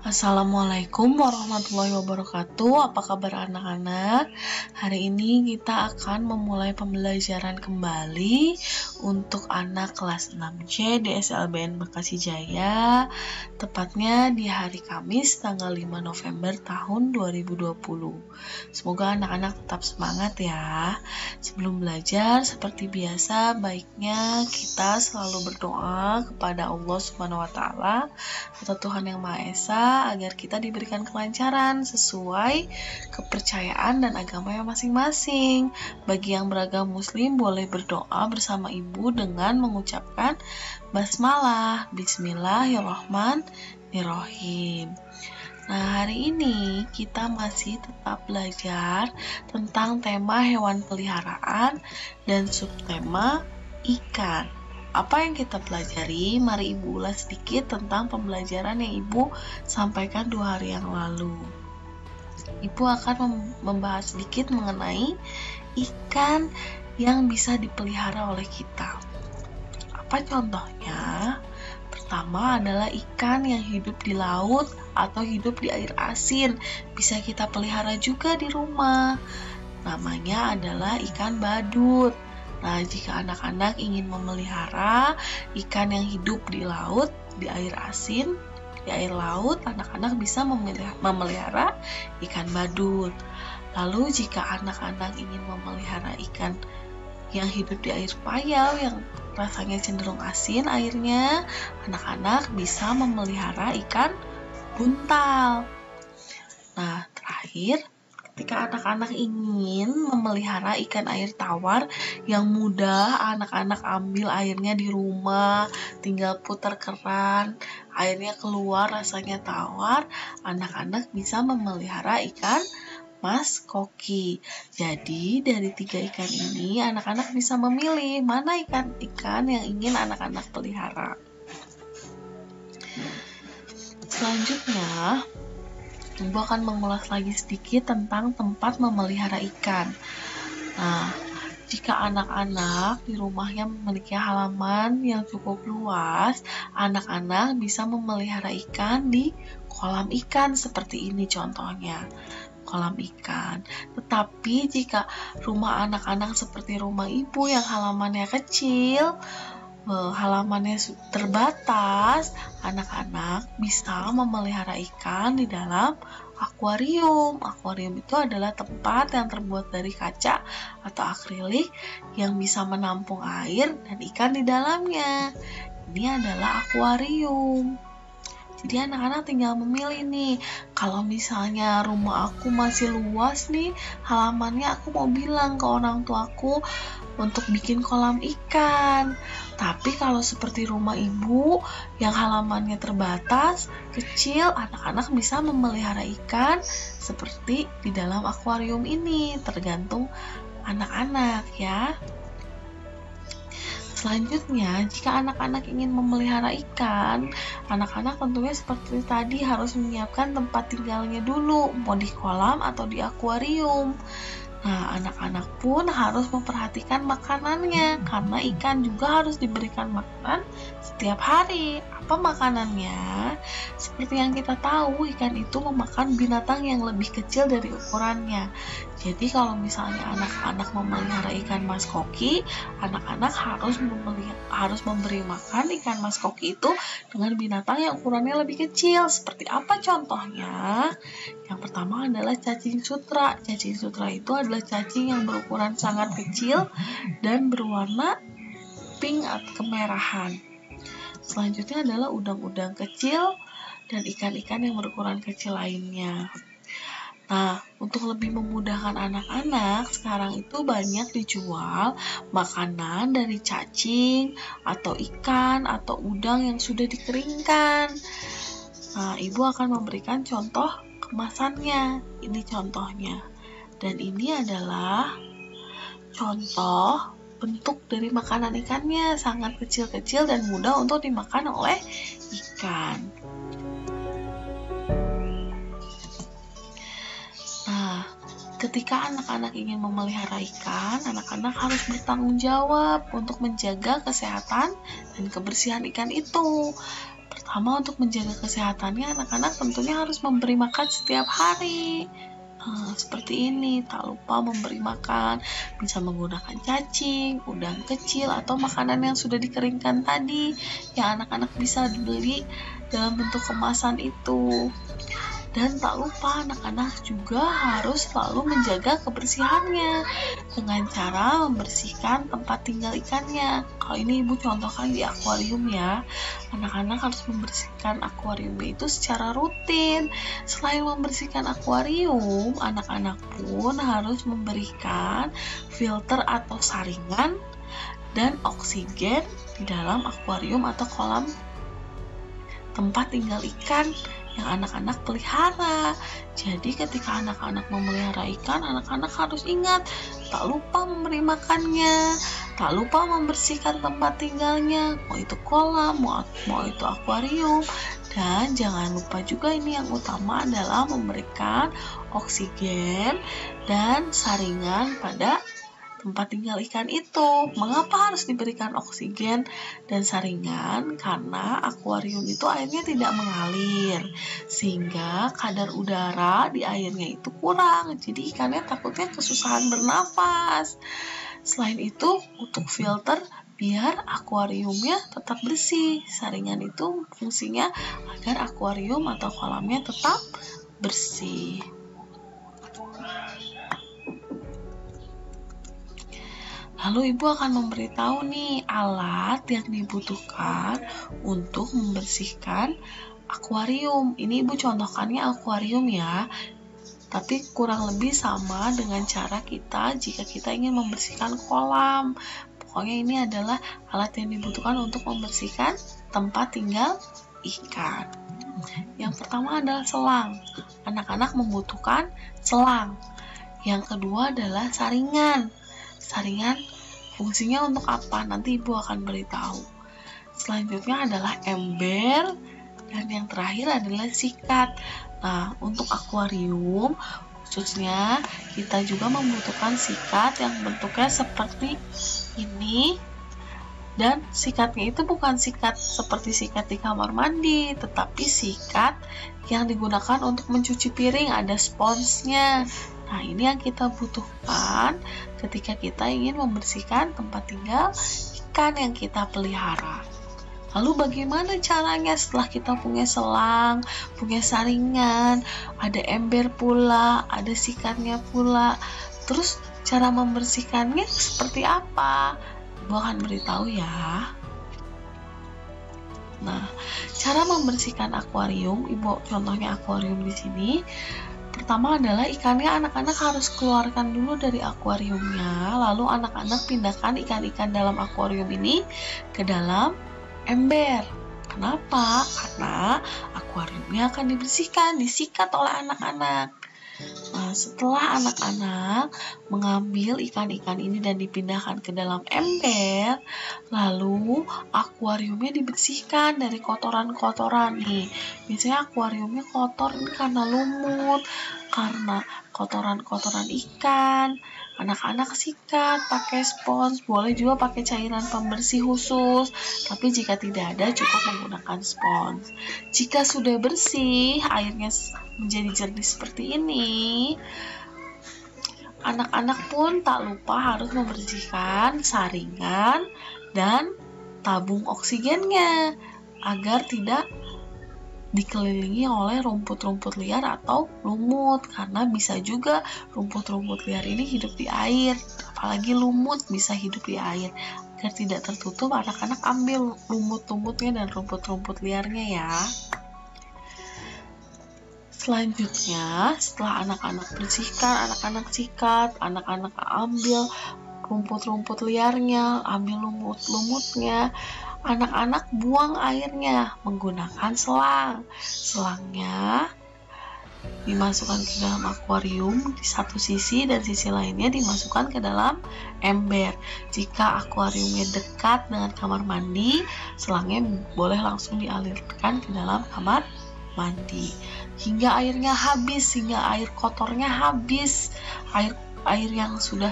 Assalamualaikum warahmatullahi wabarakatuh. Apa kabar anak-anak? Hari ini kita akan memulai pembelajaran kembali untuk anak kelas 6C di SLBN Bekasi Jaya, tepatnya di hari Kamis tanggal 5 November tahun 2020. Semoga anak-anak tetap semangat ya. Sebelum belajar, seperti biasa, baiknya kita selalu berdoa kepada Allah Subhanahu wa Ta'ala atau Tuhan Yang Maha Esa agar kita diberikan kelancaran sesuai kepercayaan dan agamanya masing-masing. Bagi yang beragama muslim boleh berdoa bersama ibu dengan mengucapkan basmalah, bismillahirrahmanirrahim. Nah, hari ini kita masih tetap belajar tentang tema hewan peliharaan dan subtema ikan. Apa yang kita pelajari? Mari Ibu ulas sedikit tentang pembelajaran yang Ibu sampaikan 2 hari yang lalu. Ibu akan membahas sedikit mengenai ikan yang bisa dipelihara oleh kita. Apa contohnya? Pertama adalah ikan yang hidup di laut atau hidup di air asin. Bisa kita pelihara juga di rumah. Namanya adalah ikan badut. Nah, jika anak-anak ingin memelihara ikan yang hidup di laut, di air asin, di air laut, anak-anak bisa memelihara ikan badut. Lalu, jika anak-anak ingin memelihara ikan yang hidup di air payau yang rasanya cenderung asin airnya, anak-anak bisa memelihara ikan buntal. Nah, terakhir, ketika anak-anak ingin memelihara ikan air tawar yang mudah, anak-anak ambil airnya di rumah, tinggal putar keran, airnya keluar rasanya tawar, anak-anak bisa memelihara ikan mas koki. Jadi dari 3 ikan ini anak-anak bisa memilih mana ikan-ikan yang ingin anak-anak pelihara. Selanjutnya, Ibu akan mengulas lagi sedikit tentang tempat memelihara ikan. Nah, jika anak-anak di rumahnya memiliki halaman yang cukup luas, anak-anak bisa memelihara ikan di kolam ikan seperti ini contohnya. Kolam ikan. Tetapi jika rumah anak-anak seperti rumah ibu yang halamannya kecil, halamannya terbatas, anak-anak bisa memelihara ikan di dalam akuarium. Akuarium itu adalah tempat yang terbuat dari kaca atau akrilik yang bisa menampung air dan ikan di dalamnya. Ini adalah akuarium. Jadi anak-anak tinggal memilih nih, kalau misalnya rumah aku masih luas nih, halamannya aku mau bilang ke orang tuaku untuk bikin kolam ikan. Tapi kalau seperti rumah ibu yang halamannya terbatas, kecil, anak-anak bisa memelihara ikan seperti di dalam akuarium ini, tergantung anak-anak ya. Selanjutnya, jika anak-anak ingin memelihara ikan, anak-anak tentunya seperti tadi harus menyiapkan tempat tinggalnya dulu, mau di kolam atau di akuarium. Nah, anak-anak pun harus memperhatikan makanannya, karena ikan juga harus diberikan makanan setiap hari. Apa makanannya? Seperti yang kita tahu, ikan itu memakan binatang yang lebih kecil dari ukurannya. Jadi kalau misalnya anak-anak memelihara ikan mas koki, anak-anak harus memberi makan ikan mas koki itu dengan binatang yang ukurannya lebih kecil. Seperti apa contohnya? Yang pertama adalah cacing sutra. Cacing sutra itu adalah cacing yang berukuran sangat kecil dan berwarna pink atau kemerahan. Selanjutnya adalah udang-udang kecil dan ikan-ikan yang berukuran kecil lainnya. Nah, untuk lebih memudahkan anak-anak, sekarang itu banyak dijual makanan dari cacing atau ikan atau udang yang sudah dikeringkan. Nah, Ibu akan memberikan contoh kemasannya. Ini contohnya. Dan ini adalah contoh bentuk dari makanan ikannya, sangat kecil-kecil dan mudah untuk dimakan oleh ikan. Nah, ketika anak-anak ingin memelihara ikan, anak-anak harus bertanggung jawab untuk menjaga kesehatan dan kebersihan ikan itu. Pertama, untuk menjaga kesehatannya, anak-anak tentunya harus memberi makan setiap hari. Seperti ini, tak lupa memberi makan, bisa menggunakan cacing, udang kecil, atau makanan yang sudah dikeringkan tadi, yang anak-anak bisa beli dalam bentuk kemasan itu. Dan tak lupa anak-anak juga harus selalu menjaga kebersihannya dengan cara membersihkan tempat tinggal ikannya. Kalau ini ibu contohkan di akuarium ya, anak-anak harus membersihkan akuariumnya itu secara rutin. Selain membersihkan akuarium, anak-anak pun harus memberikan filter atau saringan dan oksigen di dalam akuarium atau kolam tempat tinggal ikan yang anak-anak pelihara. Jadi ketika anak-anak memelihara ikan, anak-anak harus ingat, tak lupa memberi makannya, tak lupa membersihkan tempat tinggalnya, mau itu kolam, mau itu akuarium, dan jangan lupa juga ini yang utama adalah memberikan oksigen dan saringan pada tempat tinggal ikan itu. Mengapa harus diberikan oksigen dan saringan? Karena akuarium itu airnya tidak mengalir, sehingga kadar udara di airnya itu kurang. Jadi ikannya takutnya kesusahan bernafas. Selain itu, untuk filter biar akuariumnya tetap bersih. Saringan itu fungsinya agar akuarium atau kolamnya tetap bersih. Lalu ibu akan memberitahu nih alat yang dibutuhkan untuk membersihkan akuarium. Ini ibu contohkannya akuarium ya, tapi kurang lebih sama dengan cara kita jika kita ingin membersihkan kolam. Pokoknya ini adalah alat yang dibutuhkan untuk membersihkan tempat tinggal ikan. Yang pertama adalah selang. Anak-anak membutuhkan selang. Yang kedua adalah saringan. Saringan fungsinya untuk apa? Nanti ibu akan beritahu. Selanjutnya adalah ember, dan yang terakhir adalah sikat. Nah, untuk akuarium khususnya kita juga membutuhkan sikat yang bentuknya seperti ini. Dan sikatnya itu bukan sikat seperti sikat di kamar mandi, tetapi sikat yang digunakan untuk mencuci piring, ada sponsnya. Nah, ini yang kita butuhkan ketika kita ingin membersihkan tempat tinggal ikan yang kita pelihara. Lalu bagaimana caranya setelah kita punya selang, punya saringan, ada ember pula, ada sikatnya pula. Terus cara membersihkannya seperti apa? Ibu akan beritahu ya. Nah, cara membersihkan akuarium, ibu contohnya akuarium di sini. Pertama adalah ikannya anak-anak harus keluarkan dulu dari akuariumnya, lalu anak-anak pindahkan ikan-ikan dalam akuarium ini ke dalam ember. Kenapa? Karena akuariumnya akan dibersihkan, disikat oleh anak-anak. Nah, setelah anak-anak mengambil ikan-ikan ini dan dipindahkan ke dalam ember, lalu akuariumnya dibersihkan dari kotoran-kotoran nih. Biasanya akuariumnya kotor ini karena lumut, karena kotoran-kotoran ikan. Anak-anak sikat pakai spons, boleh juga pakai cairan pembersih khusus, tapi jika tidak ada cukup menggunakan spons. Jika sudah bersih, airnya menjadi jernih seperti ini, anak-anak pun tak lupa harus membersihkan saringan dan tabung oksigennya agar tidak dikelilingi oleh rumput-rumput liar atau lumut, karena bisa juga rumput-rumput liar ini hidup di air, apalagi lumut bisa hidup di air. Agar tidak tertutup, anak-anak ambil lumut-lumutnya dan rumput-rumput liarnya ya. Selanjutnya, setelah anak-anak bersihkan, anak-anak sikat, anak-anak ambil rumput-rumput liarnya, ambil lumut-lumutnya, anak-anak buang airnya menggunakan selang. Selangnya dimasukkan ke dalam akuarium di satu sisi dan sisi lainnya dimasukkan ke dalam ember. Jika akuariumnya dekat dengan kamar mandi, selangnya boleh langsung dialirkan ke dalam kamar mandi hingga airnya habis, hingga air kotornya habis. Air yang sudah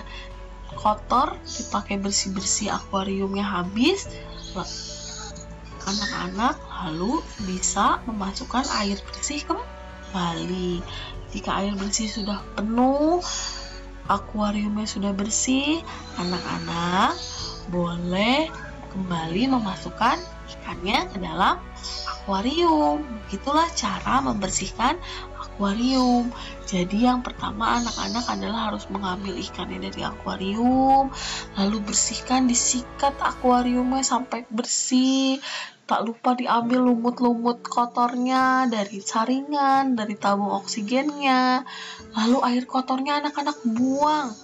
kotor dipakai bersih-bersih akuariumnya habis, anak-anak lalu bisa memasukkan air bersih kembali. Jika air bersih sudah penuh, akuariumnya sudah bersih, anak-anak boleh kembali memasukkan ikannya ke dalam akuarium. Begitulah cara membersihkan akuarium. Jadi yang pertama anak-anak adalah harus mengambil ikannya dari akuarium, lalu bersihkan, disikat akuariumnya sampai bersih. Tak lupa diambil lumut-lumut kotornya dari saringan, dari tabung oksigennya. Lalu air kotornya anak-anak buang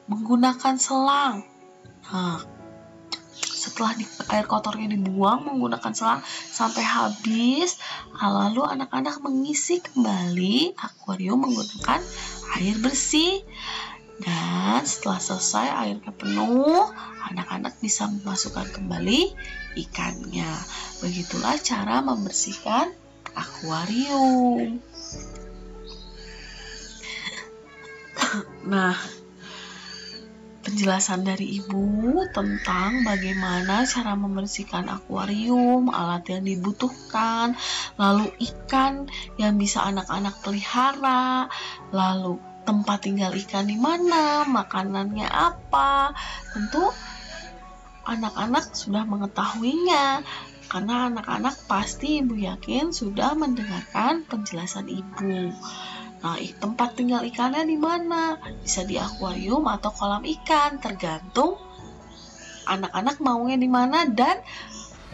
menggunakan selang. Nah, setelah air kotornya dibuang menggunakan selang sampai habis, lalu anak-anak mengisi kembali akuarium menggunakan air bersih. Dan setelah selesai airnya penuh, anak-anak bisa memasukkan kembali ikannya. Begitulah cara membersihkan akuarium. Nah, penjelasan dari Ibu tentang bagaimana cara membersihkan akuarium, alat yang dibutuhkan, lalu ikan yang bisa anak-anak pelihara, lalu tempat tinggal ikan di mana, makanannya apa. Tentu anak-anak sudah mengetahuinya, karena anak-anak pasti Ibu yakin sudah mendengarkan penjelasan Ibu. Nah, tempat tinggal ikannya di mana? Bisa di akuarium atau kolam ikan, tergantung anak-anak maunya di mana. Dan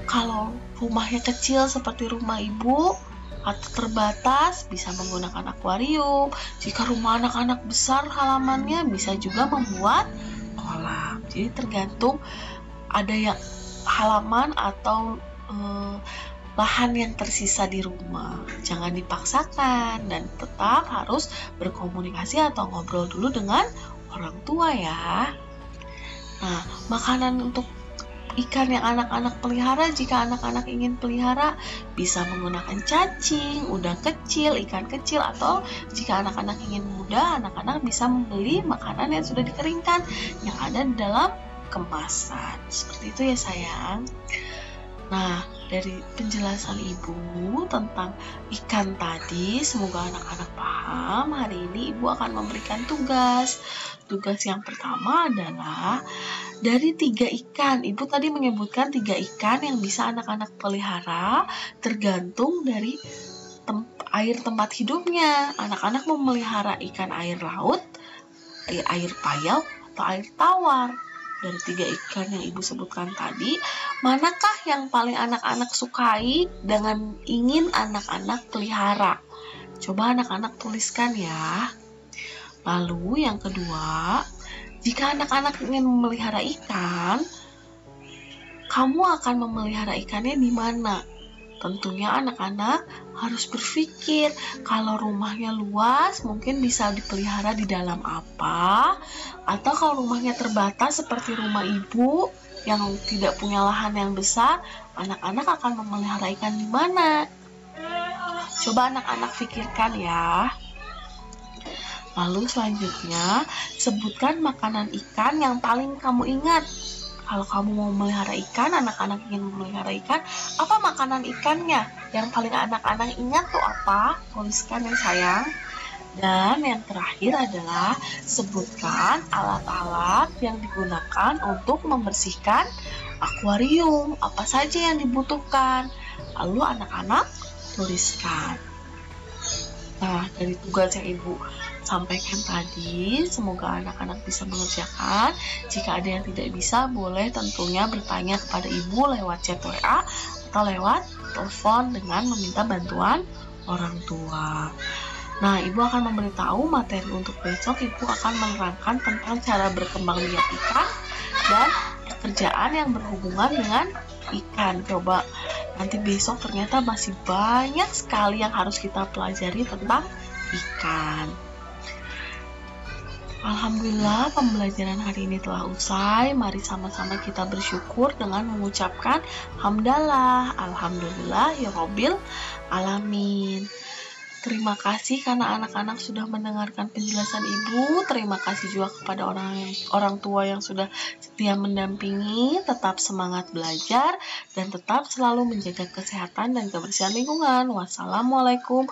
kalau rumahnya kecil seperti rumah Ibu atau terbatas, bisa menggunakan akuarium. Jika rumah anak-anak besar halamannya, bisa juga membuat kolam. Jadi tergantung ada yang halaman atau lahan yang tersisa di rumah. Jangan dipaksakan dan tetap harus berkomunikasi atau ngobrol dulu dengan orang tua ya. Nah, makanan untuk ikan yang anak-anak pelihara, jika anak-anak ingin pelihara, bisa menggunakan cacing, udang kecil, ikan kecil, atau jika anak-anak ingin mudah, anak-anak bisa membeli makanan yang sudah dikeringkan yang ada di dalam kemasan. Seperti itu ya sayang. Nah, dari penjelasan Ibu tentang ikan tadi, semoga anak-anak paham. Hari ini Ibu akan memberikan tugas. Tugas yang pertama adalah dari 3 ikan. Ibu tadi menyebutkan 3 ikan yang bisa anak-anak pelihara tergantung dari air tempat hidupnya. Anak-anak memelihara ikan air laut, air payau, atau air tawar. Dari 3 ikan yang Ibu sebutkan tadi, manakah yang paling anak-anak sukai dengan ingin anak-anak pelihara? Coba anak-anak tuliskan ya. Lalu yang kedua, jika anak-anak ingin memelihara ikan, kamu akan memelihara ikannya di mana? Tentunya anak-anak harus berpikir, kalau rumahnya luas mungkin bisa dipelihara di dalam apa, atau kalau rumahnya terbatas seperti rumah Ibu yang tidak punya lahan yang besar, anak-anak akan memelihara ikan di mana? Coba anak-anak pikirkan ya. Lalu selanjutnya, sebutkan makanan ikan yang paling kamu ingat. Kalau kamu mau memelihara ikan, anak-anak ingin memelihara ikan, apa makanan ikannya? Yang paling anak-anak ingat tuh apa? Tuliskan ya sayang. Dan yang terakhir adalah sebutkan alat-alat yang digunakan untuk membersihkan akuarium. Apa saja yang dibutuhkan? Lalu anak-anak tuliskan. Nah, dari tugas yang Ibu sampaikan tadi, semoga anak-anak bisa mengerjakan. Jika ada yang tidak bisa, boleh tentunya bertanya kepada Ibu lewat chat WA atau lewat telepon dengan meminta bantuan orang tua. Nah, Ibu akan memberitahu materi untuk besok. Ibu akan menerangkan tentang cara berkembang biak ikan dan pekerjaan yang berhubungan dengan ikan. Coba nanti besok ternyata masih banyak sekali yang harus kita pelajari tentang ikan. Alhamdulillah, pembelajaran hari ini telah usai. Mari sama-sama kita bersyukur dengan mengucapkan hamdalah, alhamdulillah ya Rabbil alamin. Terima kasih karena anak-anak sudah mendengarkan penjelasan Ibu. Terima kasih juga kepada orang tua yang sudah setia mendampingi. Tetap semangat belajar dan tetap selalu menjaga kesehatan dan kebersihan lingkungan. Wassalamualaikum